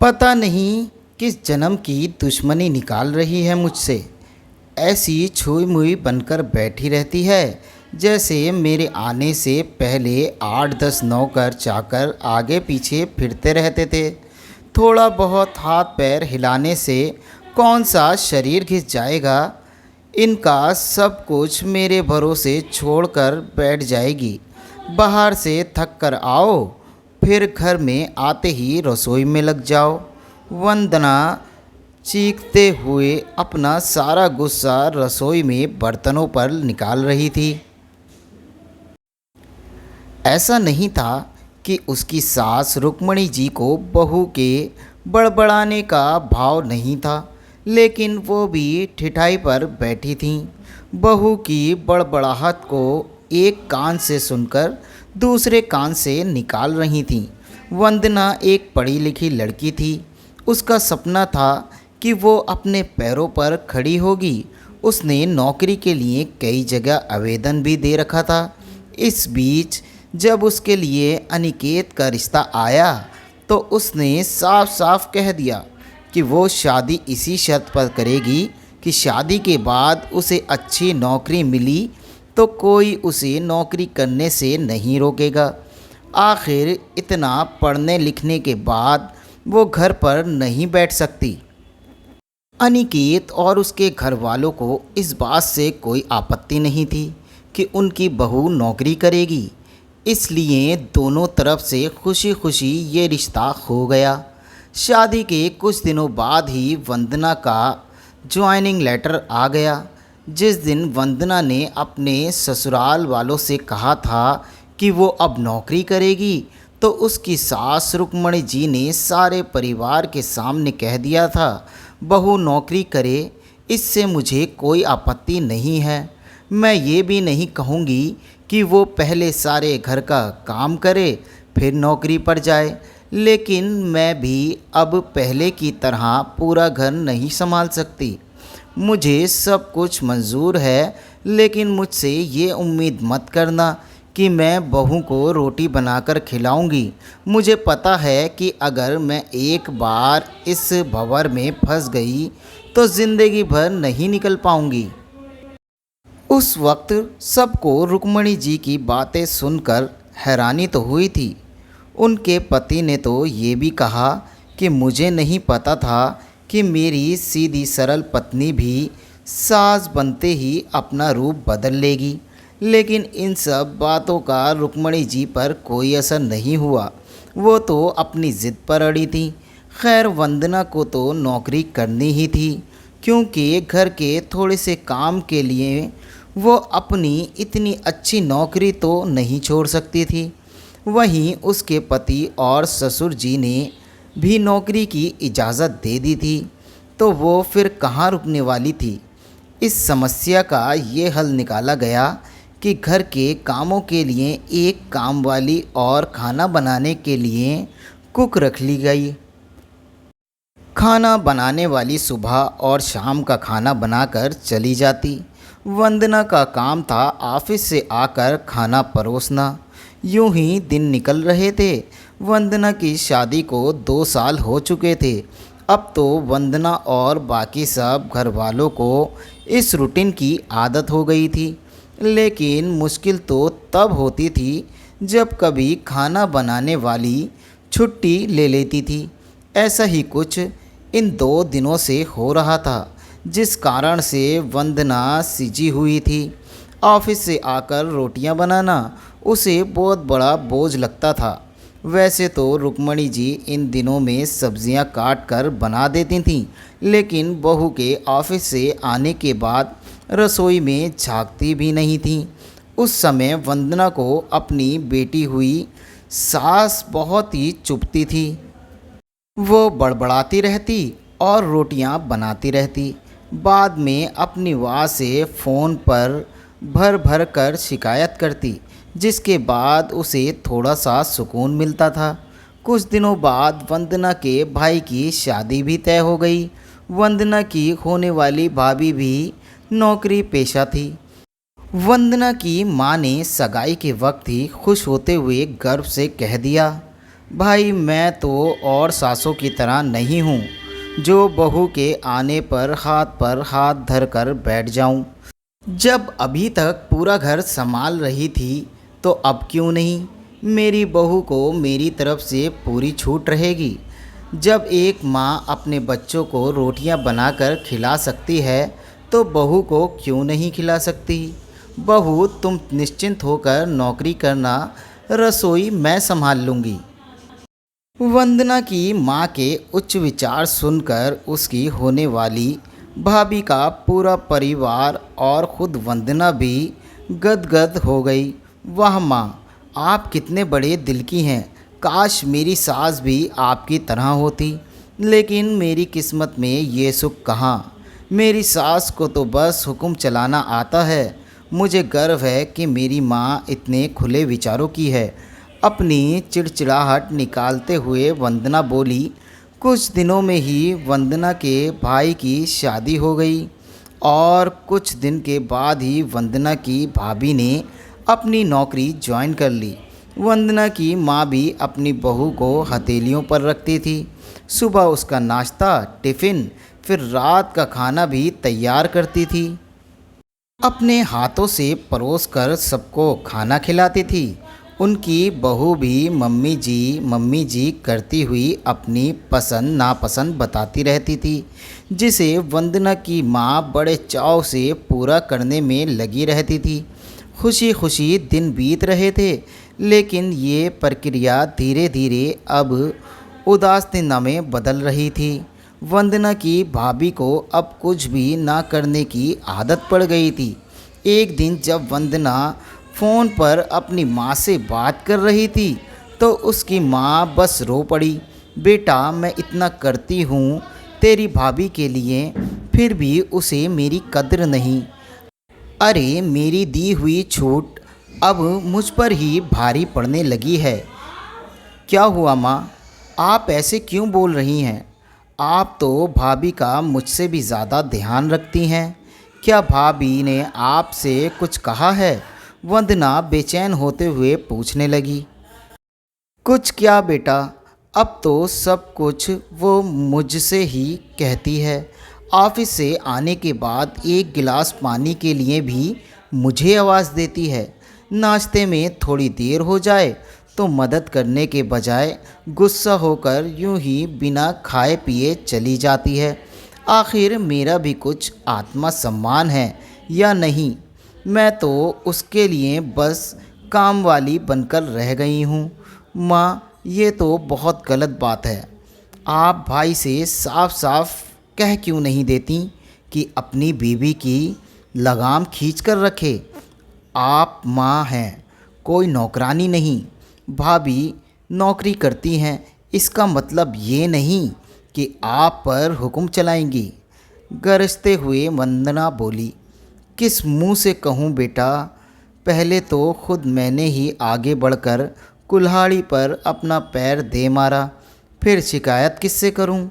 पता नहीं किस जन्म की दुश्मनी निकाल रही है मुझसे। ऐसी छुई मुई बनकर बैठी रहती है जैसे मेरे आने से पहले 8-10 नौकर चाकर आगे पीछे फिरते रहते थे। थोड़ा बहुत हाथ पैर हिलाने से कौन सा शरीर घिस जाएगा। इनका सब कुछ मेरे भरोसे छोड़कर बैठ जाएगी। बाहर से थक कर आओ, फिर घर में आते ही रसोई में लग जाओ। वंदना चीखते हुए अपना सारा गुस्सा रसोई में बर्तनों पर निकाल रही थी। ऐसा नहीं था कि उसकी सास रुक्मणी जी को बहू के बड़बड़ाने का भाव नहीं था, लेकिन वो भी ठिठाई पर बैठी थीं। बहू की बड़बड़ाहट को एक कान से सुनकर दूसरे कान से निकाल रही थीं। वंदना एक पढ़ी लिखी लड़की थी। उसका सपना था कि वो अपने पैरों पर खड़ी होगी। उसने नौकरी के लिए कई जगह आवेदन भी दे रखा था। इस बीच जब उसके लिए अनिकेत का रिश्ता आया तो उसने साफ साफ कह दिया कि वो शादी इसी शर्त पर करेगी कि शादी के बाद उसे अच्छी नौकरी मिली तो कोई उसे नौकरी करने से नहीं रोकेगा। आखिर इतना पढ़ने लिखने के बाद वो घर पर नहीं बैठ सकती। अनिकेत और उसके घर वालों को इस बात से कोई आपत्ति नहीं थी कि उनकी बहू नौकरी करेगी, इसलिए दोनों तरफ से खुशी खुशी ये रिश्ता हो गया। शादी के कुछ दिनों बाद ही वंदना का ज्वाइनिंग लेटर आ गया। जिस दिन वंदना ने अपने ससुराल वालों से कहा था कि वो अब नौकरी करेगी तो उसकी सास रुक्मणी जी ने सारे परिवार के सामने कह दिया था, बहू नौकरी करे, इससे मुझे कोई आपत्ति नहीं है। मैं ये भी नहीं कहूँगी कि वो पहले सारे घर का काम करे फिर नौकरी पर जाए, लेकिन मैं भी अब पहले की तरह पूरा घर नहीं संभाल सकती। मुझे सब कुछ मंजूर है, लेकिन मुझसे ये उम्मीद मत करना कि मैं बहू को रोटी बनाकर खिलाऊंगी। मुझे पता है कि अगर मैं एक बार इस भंवर में फंस गई तो ज़िंदगी भर नहीं निकल पाऊंगी। उस वक्त सबको रुक्मणी जी की बातें सुनकर हैरानी तो हुई थी। उनके पति ने तो ये भी कहा कि मुझे नहीं पता था कि मेरी सीधी सरल पत्नी भी सास बनते ही अपना रूप बदल लेगी। लेकिन इन सब बातों का रुक्मणी जी पर कोई असर नहीं हुआ। वो तो अपनी ज़िद पर अड़ी थी। खैर वंदना को तो नौकरी करनी ही थी, क्योंकि घर के थोड़े से काम के लिए वो अपनी इतनी अच्छी नौकरी तो नहीं छोड़ सकती थी। वहीं उसके पति और ससुर जी ने भी नौकरी की इजाज़त दे दी थी, तो वो फिर कहाँ रुकने वाली थी। इस समस्या का ये हल निकाला गया कि घर के कामों के लिए एक काम वाली और खाना बनाने के लिए कुक रख ली गई। खाना बनाने वाली सुबह और शाम का खाना बनाकर चली जाती। वंदना का काम था ऑफिस से आकर खाना परोसना। यूं ही दिन निकल रहे थे। वंदना की शादी को 2 साल हो चुके थे। अब तो वंदना और बाकी सब घर वालों को इस रूटीन की आदत हो गई थी, लेकिन मुश्किल तो तब होती थी जब कभी खाना बनाने वाली छुट्टी ले लेती थी। ऐसा ही कुछ इन 2 दिनों से हो रहा था, जिस कारण से वंदना सिजी हुई थी। ऑफिस से आकर रोटियां बनाना उसे बहुत बड़ा बोझ लगता था। वैसे तो रुक्मणी जी इन दिनों में सब्जियां काट कर बना देती थीं, लेकिन बहू के ऑफिस से आने के बाद रसोई में झांकती भी नहीं थीं। उस समय वंदना को अपनी बेटी हुई सास बहुत ही चुभती थी। वो बड़बड़ाती रहती और रोटियां बनाती रहती। बाद में अपनी वाह से फ़ोन पर भर भर कर शिकायत करती, जिसके बाद उसे थोड़ा सा सुकून मिलता था। कुछ दिनों बाद वंदना के भाई की शादी भी तय हो गई। वंदना की होने वाली भाभी भी नौकरी पेशा थी। वंदना की माँ ने सगाई के वक्त ही खुश होते हुए गर्व से कह दिया, भाई मैं तो और सासों की तरह नहीं हूँ जो बहू के आने पर हाथ धर कर बैठ जाऊँ। जब अभी तक पूरा घर संभाल रही थी तो अब क्यों नहीं मेरी बहू को मेरी तरफ से पूरी छूट रहेगी। जब एक माँ अपने बच्चों को रोटियां बनाकर खिला सकती है तो बहू को क्यों नहीं खिला सकती। बहू तुम निश्चिंत होकर नौकरी करना, रसोई मैं संभाल लूँगी। वंदना की माँ के उच्च विचार सुनकर उसकी होने वाली भाभी का पूरा परिवार और खुद वंदना भी गदगद हो गई। वाह माँ, आप कितने बड़े दिल की हैं। काश मेरी सास भी आपकी तरह होती, लेकिन मेरी किस्मत में ये सुख कहाँ। मेरी सास को तो बस हुक्म चलाना आता है। मुझे गर्व है कि मेरी माँ इतने खुले विचारों की है। अपनी चिड़चिड़ाहट निकालते हुए वंदना बोली। कुछ दिनों में ही वंदना के भाई की शादी हो गई और कुछ दिन के बाद ही वंदना की भाभी ने अपनी नौकरी ज्वाइन कर ली। वंदना की माँ भी अपनी बहू को हथेलियों पर रखती थी। सुबह उसका नाश्ता, टिफ़िन, फिर रात का खाना भी तैयार करती थी। अपने हाथों से परोस कर सबको खाना खिलाती थी। उनकी बहू भी मम्मी जी करती हुई अपनी पसंद नापसंद बताती रहती थी, जिसे वंदना की माँ बड़े चाव से पूरा करने में लगी रहती थी। खुशी खुशी दिन बीत रहे थे, लेकिन ये प्रक्रिया धीरे धीरे अब उदासीनता में बदल रही थी। वंदना की भाभी को अब कुछ भी ना करने की आदत पड़ गई थी। एक दिन जब वंदना फ़ोन पर अपनी माँ से बात कर रही थी तो उसकी माँ बस रो पड़ी। बेटा, मैं इतना करती हूँ तेरी भाभी के लिए, फिर भी उसे मेरी कद्र नहीं। अरे मेरी दी हुई छूट अब मुझ पर ही भारी पड़ने लगी है। क्या हुआ माँ, आप ऐसे क्यों बोल रही हैं। आप तो भाभी का मुझसे भी ज़्यादा ध्यान रखती हैं। क्या भाभी ने आपसे कुछ कहा है। वंदना बेचैन होते हुए पूछने लगी। कुछ क्या बेटा, अब तो सब कुछ वो मुझसे ही कहती है। ऑफिस से आने के बाद एक गिलास पानी के लिए भी मुझे आवाज़ देती है। नाश्ते में थोड़ी देर हो जाए तो मदद करने के बजाय गुस्सा होकर यूं ही बिना खाए पिए चली जाती है। आखिर मेरा भी कुछ आत्मसम्मान है या नहीं। मैं तो उसके लिए बस काम वाली बनकर रह गई हूँ। माँ, ये तो बहुत गलत बात है। आप भाई से साफ साफ कह क्यों नहीं देती कि अपनी बीवी की लगाम खींच कर रखे। आप माँ हैं, कोई नौकरानी नहीं। भाभी नौकरी करती हैं, इसका मतलब ये नहीं कि आप पर हुक्म चलाएंगी। गरजते हुए वंदना बोली। किस मुंह से कहूँ बेटा, पहले तो खुद मैंने ही आगे बढ़कर कुल्हाड़ी पर अपना पैर दे मारा, फिर शिकायत किससे करूँ।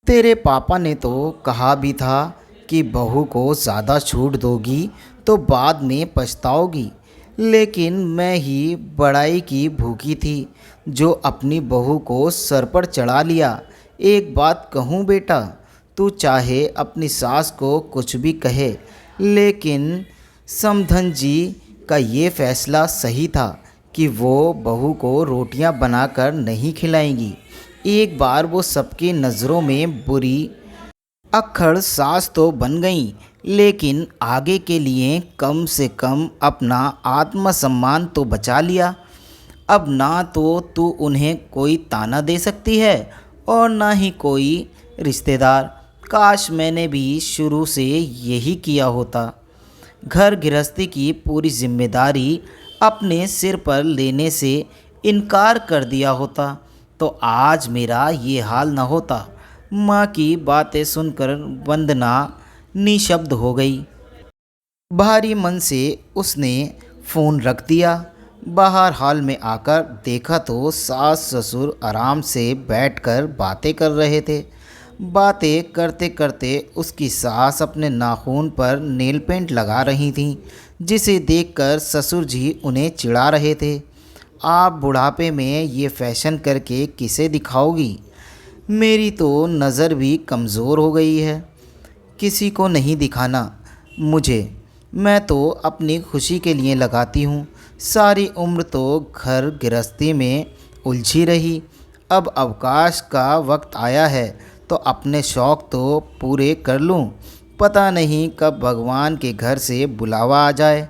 तेरे पापा ने तो कहा भी था कि बहू को ज़्यादा छूट दोगी तो बाद में पछताओगी, लेकिन मैं ही बड़ाई की भूखी थी जो अपनी बहू को सर पर चढ़ा लिया। एक बात कहूँ बेटा, तू चाहे अपनी सास को कुछ भी कहे, लेकिन समधन जी का ये फैसला सही था कि वो बहू को रोटियां बनाकर नहीं खिलाएंगी। एक बार वो सबकी नज़रों में बुरी अक्खड़ सास तो बन गई, लेकिन आगे के लिए कम से कम अपना आत्मसम्मान तो बचा लिया। अब ना तो तू उन्हें कोई ताना दे सकती है और ना ही कोई रिश्तेदार। काश मैंने भी शुरू से यही किया होता। घर गृहस्थी की पूरी जिम्मेदारी अपने सिर पर लेने से इनकार कर दिया होता तो आज मेरा ये हाल न होता। माँ की बातें सुनकर वंदना निशब्द हो गई। भारी मन से उसने फ़ोन रख दिया। बाहर हॉल में आकर देखा तो सास ससुर आराम से बैठकर बातें कर रहे थे। बातें करते करते उसकी सास अपने नाखून पर नेल पेंट लगा रही थीं, जिसे देखकर ससुर जी उन्हें चिढ़ा रहे थे। आप बुढ़ापे में ये फैशन करके किसे दिखाओगी? मेरी तो नज़र भी कमज़ोर हो गई है। किसी को नहीं दिखाना मुझे। मैं तो अपनी खुशी के लिए लगाती हूँ। सारी उम्र तो घर गृहस्थी में उलझी रही। अब अवकाश का वक्त आया है तो अपने शौक़ तो पूरे कर लूँ। पता नहीं कब भगवान के घर से बुलावा आ जाए।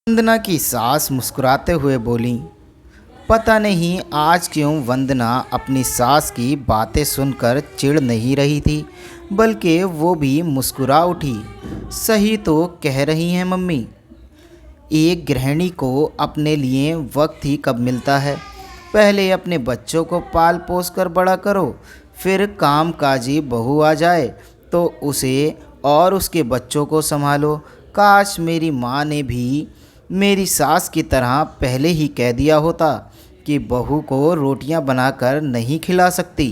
वंदना की सास मुस्कुराते हुए बोली। पता नहीं आज क्यों वंदना अपनी सास की बातें सुनकर चिढ़ नहीं रही थी, बल्कि वो भी मुस्कुरा उठी। सही तो कह रही हैं मम्मी। एक गृहिणी को अपने लिए वक्त ही कब मिलता है। पहले अपने बच्चों को पाल पोस कर बड़ा करो, फिर कामकाजी बहू आ जाए तो उसे और उसके बच्चों को संभालो। काश मेरी माँ ने भी मेरी सास की तरह पहले ही कह दिया होता कि बहू को रोटियां बनाकर नहीं खिला सकती।